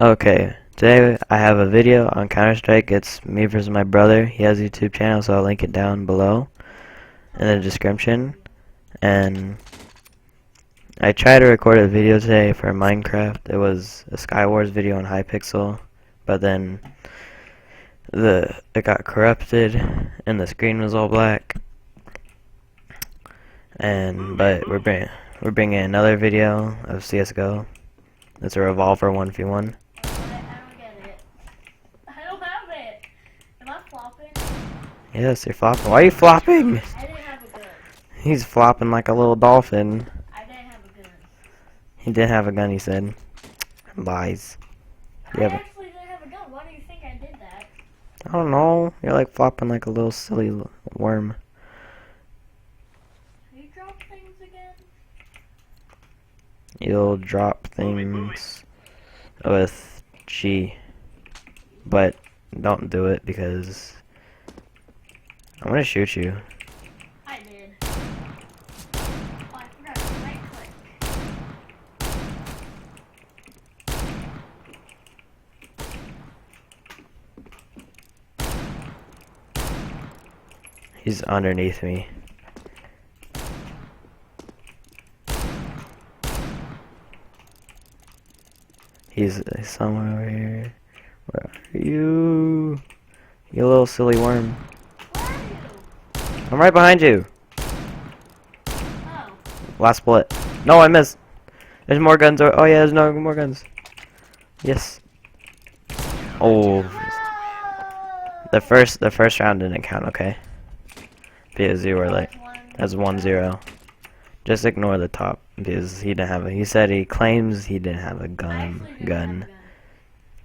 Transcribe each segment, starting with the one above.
Okay, today I have a video on Counter-Strike. It's me versus my brother. He has a YouTube channel, so I'll link it down below in the description. And I tried to record a video today for Minecraft. It was a Skywars video on Hypixel, but then it got corrupted and the screen was all black. But we're bringing another video of CSGO. It's a revolver 1v1. Yes, you're flopping. Why are you flopping? I didn't have a gun. He's flopping like a little dolphin. I didn't have a gun. He did have a gun, he said. Lies. I actually didn't have a gun. Why do you think I did that? I don't know. You're like flopping like a little silly worm. You drop things again? You'll drop things with G. But don't do it because I'm gonna shoot you. I did. Oh, I forgot to right click. He's underneath me. He's somewhere over here. Where are you? You little silly worm. Where are you? I'm right behind you. Oh. Last bullet. No, I missed. There's more guns. Oh yeah, there's no more guns. Yes. Oh, the first round didn't count. Okay. Because you were like, that's 1-0. Just ignore the top because he didn't have it. He said he claims he didn't have a gun.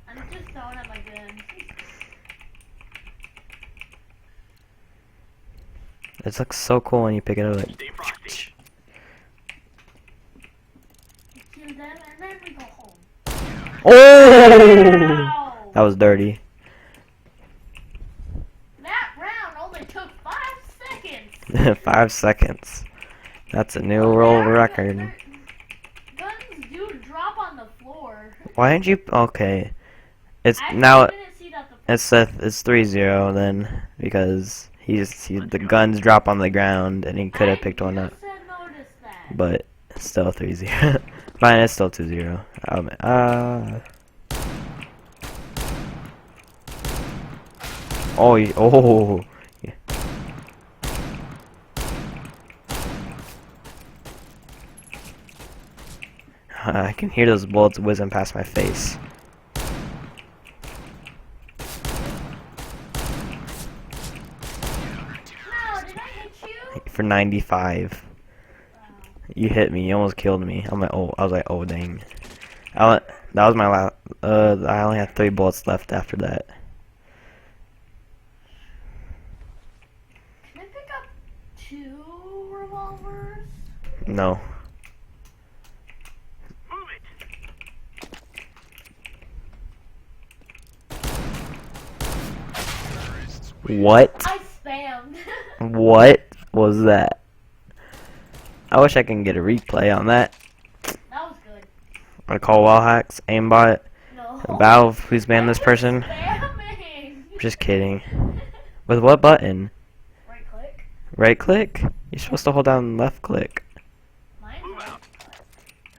I'm just throwing out my gun. It looks so cool when you pick it up. Like, Kill them and then we go home. oh, Ow! that was dirty. That round only took 5 seconds. 5 seconds. That's a new world record. Guns do drop on the floor. Why didn't you? Okay, it's I now. didn't see that It's 3-0 then because the guns drop on the ground and he could have picked one up, but it's still 3-0. Fine, it's still 2-0. Oh. Yeah. I can hear those bullets whizzing past my face. For 95. You hit me. You almost killed me. I was like, oh dang. That was my last. I only had 3 bullets left after that. Can I pick up 2 revolvers? No. What? I spammed. What was that? I wish I can get a replay on that. That was good. I call wall hacks, aimbot, No. Valve, who's banned this person. Spamming. Just kidding. With what button? Right click. Right click? You're supposed to hold down left click. Mine's right.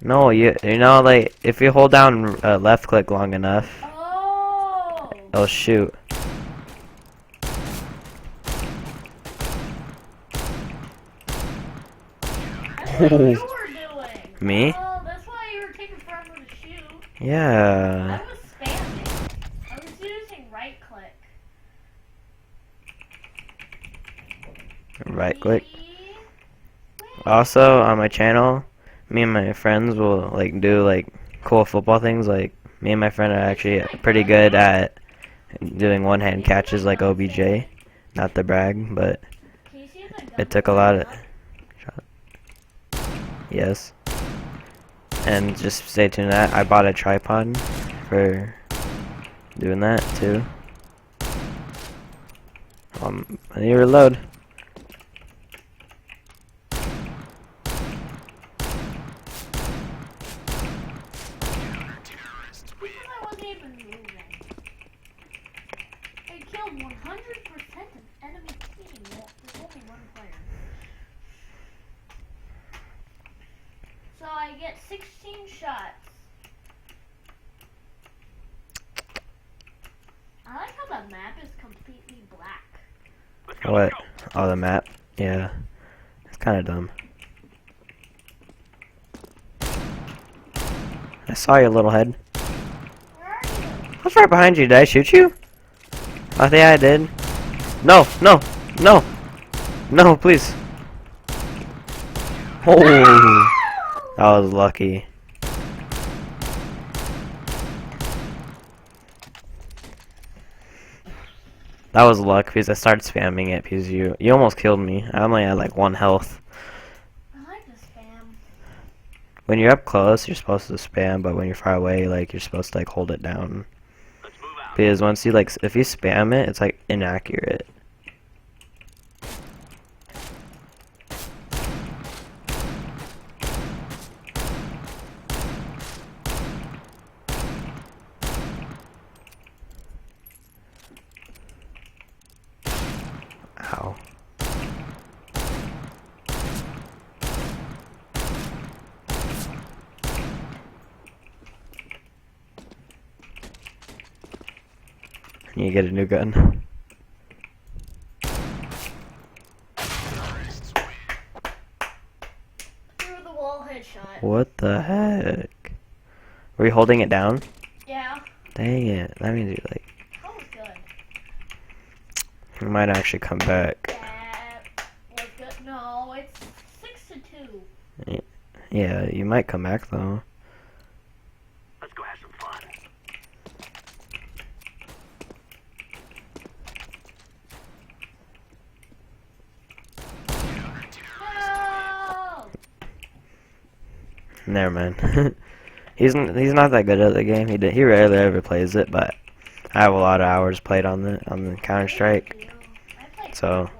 No, you know, like if you hold down left click long enough, Oh. it'll shoot. That's what you were doing. Me? Oh, that's why you were taking forever to shoot. Yeah. I was spamming. I was using right click. Right click. Also, on my channel, me and my friends will like do like cool football things. Like me and my friend are actually pretty good at doing one-hand catches like OBJ. Not to brag, but Can you see the gun it took a lot of. Yes. And just stay tuned to that. I bought a tripod for doing that too. I need to reload. I wasn't even moving. It killed 100% of enemy team. Well, there's only one player. So I get 16 shots. I like how the map is completely black. What? Oh, the map? Yeah. It's kind of dumb. I saw your little head. Where are you? I was right behind you. Did I shoot you? I think I did. No, no, no. No, please. Oh, that was lucky. That was luck because I started spamming it because you almost killed me. I only had like 1 health. I like the spam. When you're up close, you're supposed to spam, but when you're far away, like you're supposed to like hold it down. Because once you like, if you spam it, it's like inaccurate. Ow. You get a new gun. Through the wall headshot. What the heck? Were you holding it down? Yeah. Dang it. That means you're like, That was good. you might actually come back. That was good. No, it's 6-2. Yeah, you might come back though. Let's go have some fun. No! Never mind. he's not that good at the game. He rarely ever plays it, but I have a lot of hours played on the Counter Strike. So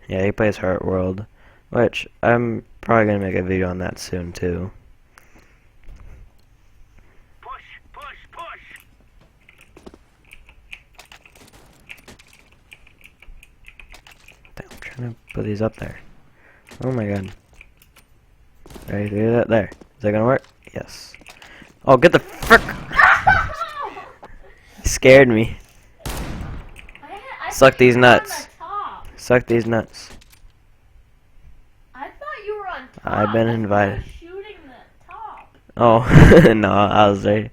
yeah, he plays Heart World, which I'm probably gonna make a video on that soon too. Push, push, push. Damn, I'm trying to put these up there. Oh my god. Right, do that there. Is that gonna work? Yes. Oh, get the frick! Scared me. Suck these nuts. Suck these nuts. I thought you were on top. I've been That's why I invited. was shooting the top. Oh, no, I was there.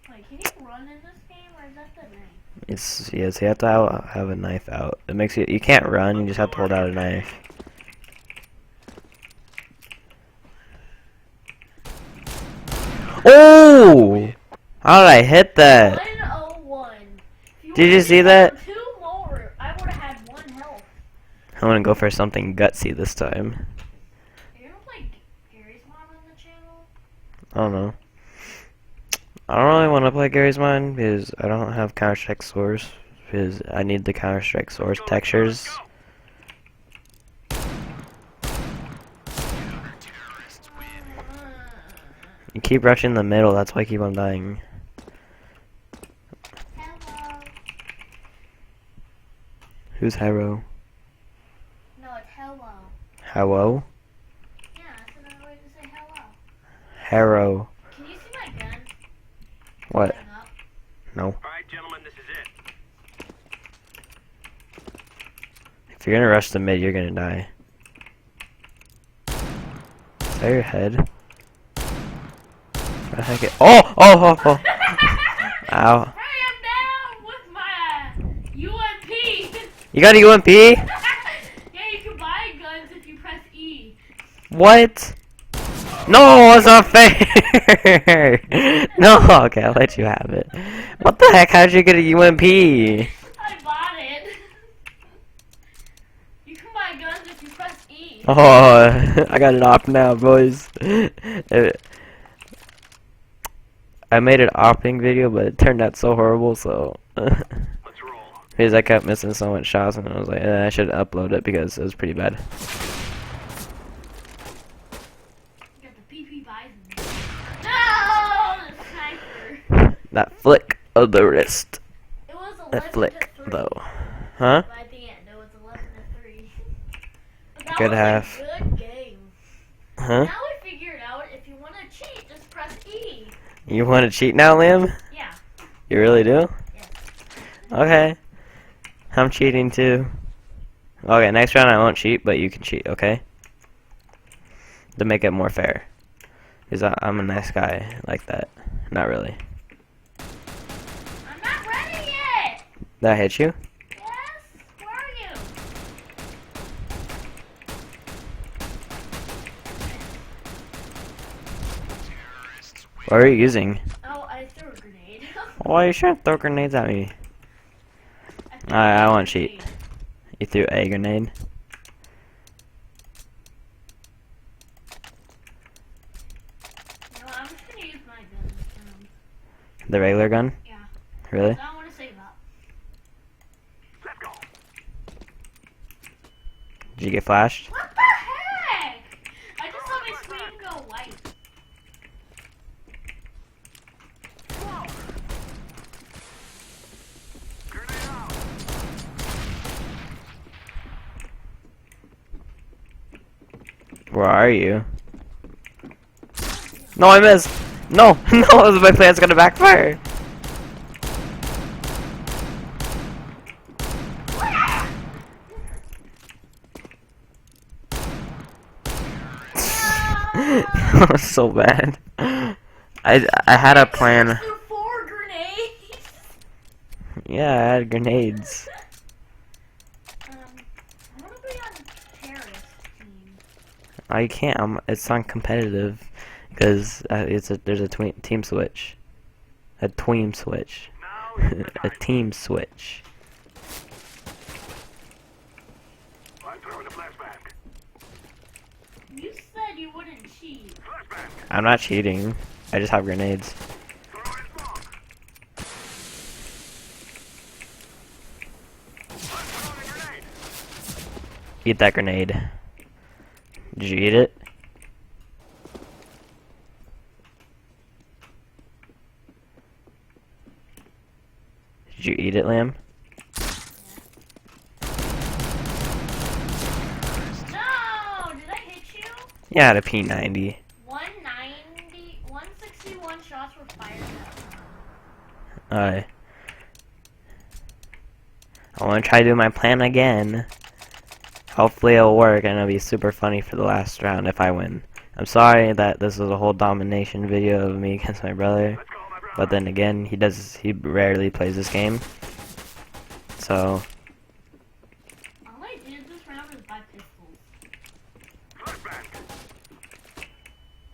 Like, can you run in this game, or is that the name? Yes, you have to have a knife out. It makes you can't run, you just have to hold out a knife. Oh! How did I hit that? 101. Did you see that? 2 more, I would have had 1 health. I'm gonna go for something gutsy this time. Are you gonna play Gary's Mom on the channel? I don't know. I don't really want to play Gary's Mind because I don't have Counter-Strike source because I need the Counter-Strike source textures. You keep rushing the middle, that's why I keep on dying. Hello. Who's Hero? No, it's hello. Hello? Yeah, that's another way to say hello. Hero. Can you see my gun? What? Going up? No. Alright, gentlemen, this is it. If you're gonna rush the mid, you're gonna die. Is that your head? I think it. Oh! Oh! Oh! Oh! Ow. Hurry, I'm down with my UMP. You got a UMP? Yeah, you can buy guns if you press E. What? No, it's not fair. No, okay, I'll let you have it. What the heck? How'd you get a UMP? I bought it. You can buy guns if you press E. Oh, I got it off now, boys. I made an opping video, but it turned out so horrible, so... Let's roll. because I kept missing so much shots, and I was like, I should upload it because it was pretty bad. You got the PP Bison. No! The sniper. That flick of the wrist. It was A 11 flick, to 3. though. Huh? By the end, it was 11 to 3. But that Good was half. a good game. Huh? Now I figured out if you want to cheat, just press E. You want to cheat now, Liam? Yeah. You really do? Yes. Okay. I'm cheating too. Okay, next round I won't cheat, but you can cheat, okay? To make it more fair. Because I'm a nice guy like that. Not really. I'm not ready yet. Did I hit you? Yes. Where are you? What are you using? Oh, I threw a grenade. Why are you trying to throw grenades at me? threw I a won't cheat. grenade. You threw a grenade? No, I'm just gonna use my gun. The regular gun? Yeah. Really? I don't want to save up. Let's go. Did you get flashed? What the heck? I just saw my screen go white. Grenade out. Where are you? No, I missed! No! No, my plan's gonna backfire! That was so bad. I had a plan. Threw 4 grenades. Yeah, I had grenades. I want to be on a terrorist team. I can't. It's not competitive because there's a team switch. A tween switch. Now is the A time. team switch. I'm throwing a flashbang. You said you wouldn't cheat. Flashbang. I'm not cheating. I just have grenades. Throwing smoke. I'm throwing a grenade. Eat that grenade. Did you eat it? Did you eat it, Lamb? No! Did I hit you? Yeah, I had a P90. 190, 161 shots were fired that time. I want to try to do my plan again. Hopefully it'll work and it'll be super funny for the last round if I win. I'm sorry that this was a whole domination video of me against my brother. Let's go, my brother. But then again, he rarely plays this game. So, All I did this round was buy pistols. Flashbang.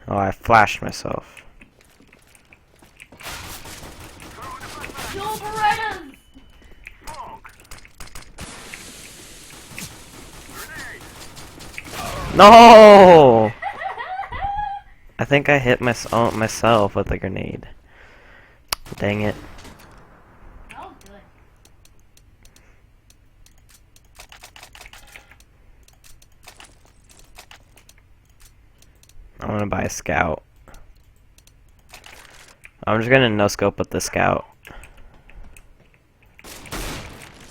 oh, I flashed myself. Throwing a flashbang. Kill Berettas! Smoke. Grenade. No! I think I hit myself with a grenade. Dang it. That was good. I want to buy a scout. I'm just gonna no scope with the scout.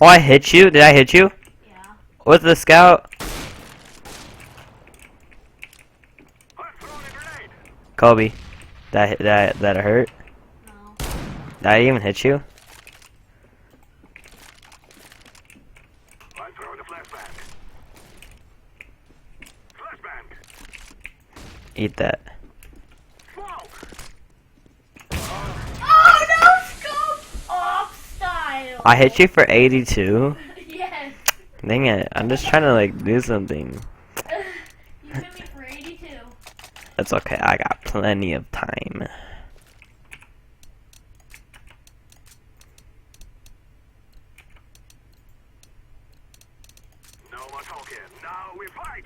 Oh, I hit you? Did I hit you? Yeah. With the scout? I'm throwing a grenade. Kobe. That hurt? No. Did I even hit you? I'm throwing a flashbang. Flashbang. Eat that. Smoke. Oh, no scope! Off style! I hit you for 82? Yes. Dang it. I'm just trying to like do something. You hit me for 82. It's okay. I got plenty of time. No more talking. Now we fight.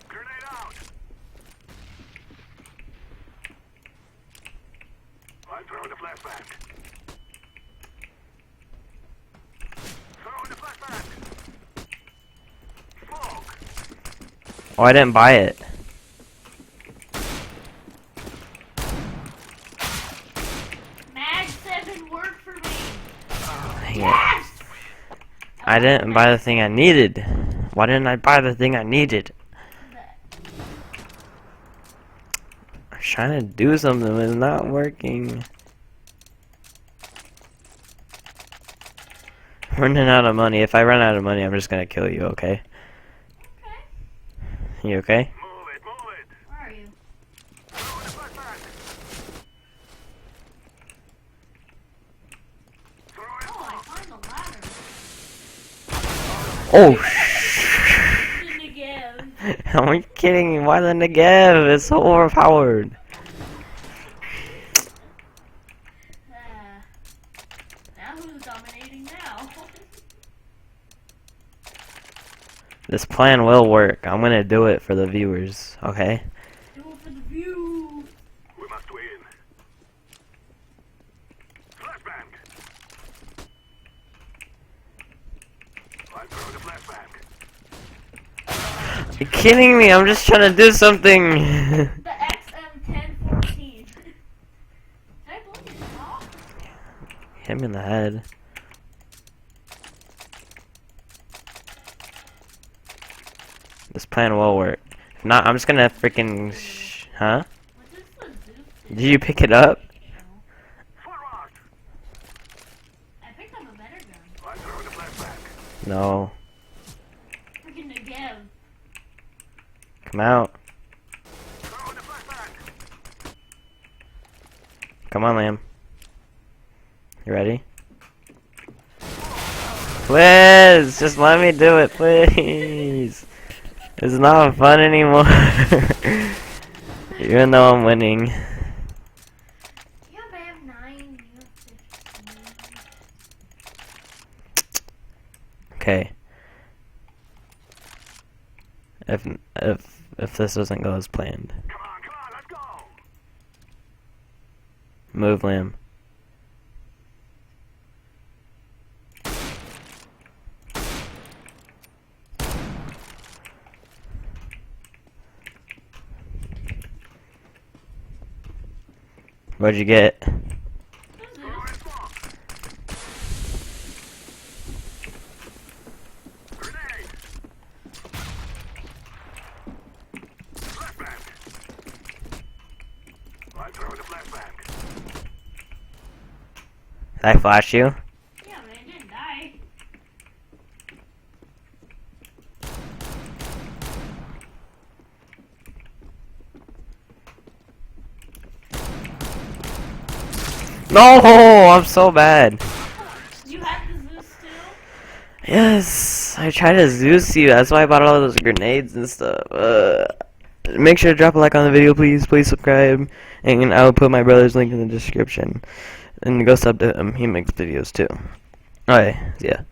Grenade out. I'm throwing a flashbang. Throwing a flashbang. Smoke. Oh, I didn't buy it. Yes! I didn't buy the thing I needed. Why didn't I buy the thing I needed? I'm trying to do something, but it's not working. I'm running out of money. If I run out of money, I'm just gonna kill you, okay? Okay. You okay? Move it, move it. Where are you? Throw in the flashbang. Throw in Oh, I climbed the ladder. Oh, Didn't again. are you kidding me? Why the Negev? It's so overpowered. Now who's dominating now? This plan will work. I'm gonna do it for the viewers, okay? Do it for the view. We must win. Flashbang. I'm throwing the flashbang. You kidding me? I'm just trying to do something. The XM1014. Did I blow your top? Hit me in the head. This plan will work. If not, I'm just gonna freaking huh? Was this the Zeus? Did you pick it up? No. Forward. I picked up a better gun. I'm throwing the flashbang. No. Freaking again. Come out. Throw in the flashbang. Come on, Lamb. You ready? Please, just let me do it, please. It's not fun anymore. Even though I'm winning. Yeah, but I have 9. You have 15. Okay. If this doesn't go as planned, Come on, let's go. move, Lamb. What'd you get? Throw in smoke. Grenade. Flashbang. I'm throwing the flashbang. Did I flash you? Yeah, but I didn't die. No, I'm so bad. You had the Zeus too? Yes, I tried to Zeus you. That's why I bought all those grenades and stuff. Make sure to drop a like on the video, please. Please subscribe, and I will put my brother's link in the description. And go sub to him. He makes videos too. Alright, yeah.